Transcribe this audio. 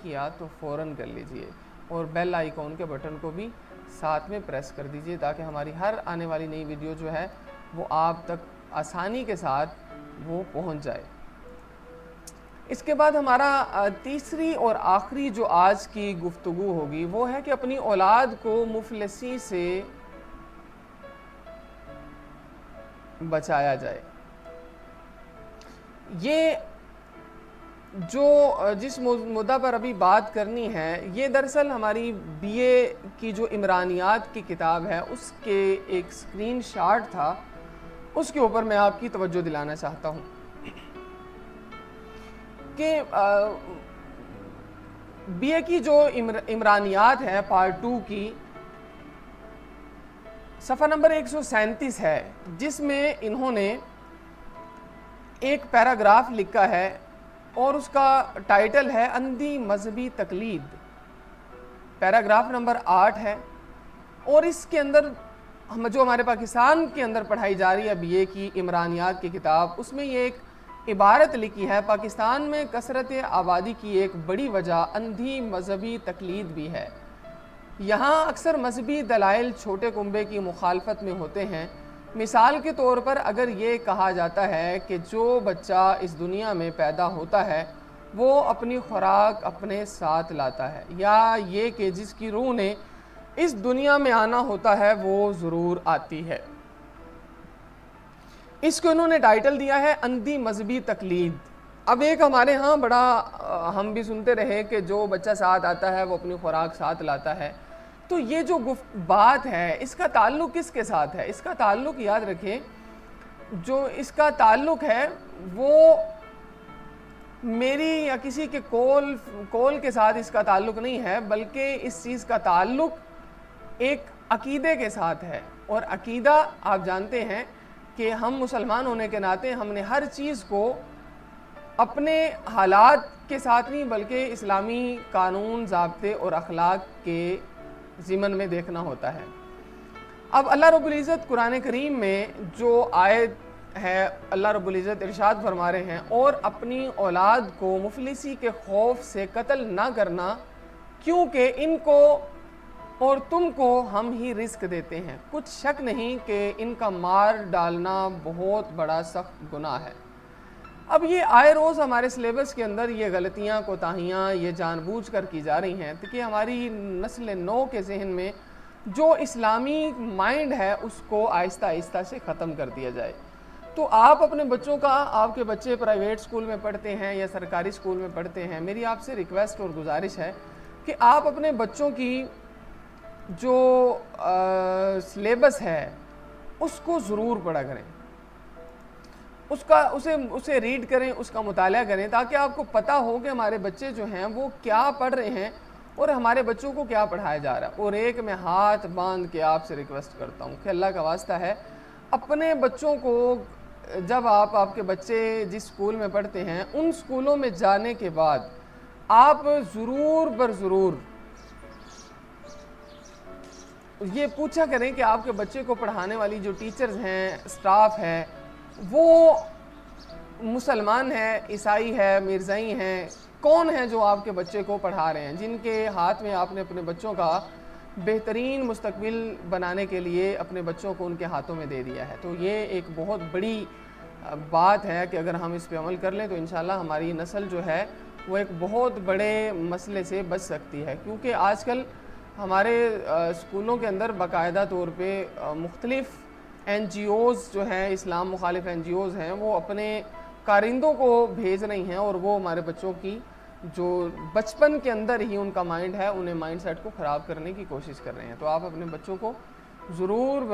किया तो फ़ौरन कर लीजिए, और बेल आइकॉन के बटन को भी साथ में प्रेस कर दीजिए ताकि हमारी हर आने वाली नई वीडियो जो है वो आप तक आसानी के साथ वो पहुंच जाए। इसके बाद हमारा तीसरी और आखिरी जो आज की गुफ्तगू होगी वो है कि अपनी औलाद को मुफलिसी से बचाया जाए। ये जो जिस मुद्दा पर अभी बात करनी है ये दरअसल हमारी बीए की जो इमरानियात की किताब है उसके एक स्क्रीनशॉट था, उसके ऊपर मैं आपकी तवज्जो दिलाना चाहता हूँ कि बीए की जो इमरानियात है पार्ट 2 की सफ़ा नंबर 137 है, जिसमें इन्होंने एक पैराग्राफ लिखा है और उसका टाइटल है अंधी मजहबी तकलीद। पैराग्राफ नंबर 8 है और इसके अंदर हम जो हमारे पाकिस्तान के अंदर पढ़ाई जा रही है बीए की इमरानियात की किताब, उसमें ये एक इबारत लिखी है, पाकिस्तान में कसरत आबादी की एक बड़ी वजह अंधी मजहबी तकलीद भी है। यहाँ अक्सर मजहबी दलाइल छोटे कुंबे की मुखालफत में होते हैं। मिसाल के तौर पर अगर ये कहा जाता है कि जो बच्चा इस दुनिया में पैदा होता है वो अपनी खुराक अपने साथ लाता है, या ये कि जिसकी रूह ने इस दुनिया में आना होता है वो ज़रूर आती है। इसको इन्होंने टाइटल दिया है अंधी मजहबी तकलीद। अब एक हमारे यहाँ बड़ा हम भी सुनते रहे कि जो बच्चा साथ आता है वो अपनी खुराक साथ लाता है, तो ये जो बात है इसका ताल्लुक़ किसके साथ है? इसका ताल्लुक़ याद रखें, जो इसका ताल्लुक़ है वो मेरी या किसी के कौल के साथ इसका ताल्लुक़ नहीं है, बल्कि इस चीज़ का ताल्लुक़ एक अकीदे के साथ है। और अकीदा आप जानते हैं कि हम मुसलमान होने के नाते हमने हर चीज़ को अपने हालात के साथ नहीं बल्कि इस्लामी कानून, ज़ाब्ते और अखलाक के ज़िमन में देखना होता है। अब अल्लाह रब्बुल इज़्ज़त कुरान करीम में जो आयत है, अल्लाह रब्बुल इज़्ज़त इरशाद फरमा रहे हैं, और अपनी औलाद को मुफलिसी के खौफ से कत्ल ना करना, क्योंकि इनको और तुमको हम ही रिस्क देते हैं। कुछ शक नहीं कि इनका मार डालना बहुत बड़ा सख्त गुनाह है। अब ये आए रोज़ हमारे सिलेबस के अंदर ये गलतियाँ, कोताहियाँ ये जानबूझकर की जा रही हैं ताकि हमारी नस्ल नौ के जहन में जो इस्लामी माइंड है उसको आहिस्ता आहिस्ता से ख़त्म कर दिया जाए। तो आप अपने बच्चों का, आपके बच्चे प्राइवेट स्कूल में पढ़ते हैं या सरकारी स्कूल में पढ़ते हैं, मेरी आपसे रिक्वेस्ट और गुजारिश है कि आप अपने बच्चों की जो सिलेबस है उसको ज़रूर पढ़ा करें, उसे रीड करें, उसका मुताला करें, ताकि आपको पता हो कि हमारे बच्चे जो हैं वो क्या पढ़ रहे हैं और हमारे बच्चों को क्या पढ़ाया जा रहा है। और एक मैं हाथ बांध के आपसे रिक्वेस्ट करता हूँ कि अल्लाह का वास्ता है, अपने बच्चों को जब आपके बच्चे जिस स्कूल में पढ़ते हैं उन स्कूलों में जाने के बाद आप ज़रूर बर ज़रूर ये पूछा करें कि आपके बच्चे को पढ़ाने वाली जो टीचर्स हैं, स्टाफ है, वो मुसलमान है, ईसाई है, मिर्ज़ाई हैं, कौन है जो आपके बच्चे को पढ़ा रहे हैं, जिनके हाथ में आपने अपने बच्चों का बेहतरीन मुस्तकबिल बनाने के लिए अपने बच्चों को उनके हाथों में दे दिया है। तो ये एक बहुत बड़ी बात है कि अगर हम इस पे अमल कर लें तो इंशाल्लाह हमारी नस्ल जो है वो एक बहुत बड़े मसले से बच सकती है। क्योंकि आजकल हमारे स्कूलों के अंदर बाकायदा तौर पे मुख्तलिफ़ NGOs जो हैं, इस्लाम मुखालिफ NGOs हैं, वो अपने कारिंदों को भेज रही हैं और वो हमारे बच्चों की जो बचपन के अंदर ही उनका माइंड है, उन्हें माइंड सेट को ख़राब करने की कोशिश कर रहे हैं। तो आप अपने बच्चों को ज़रूर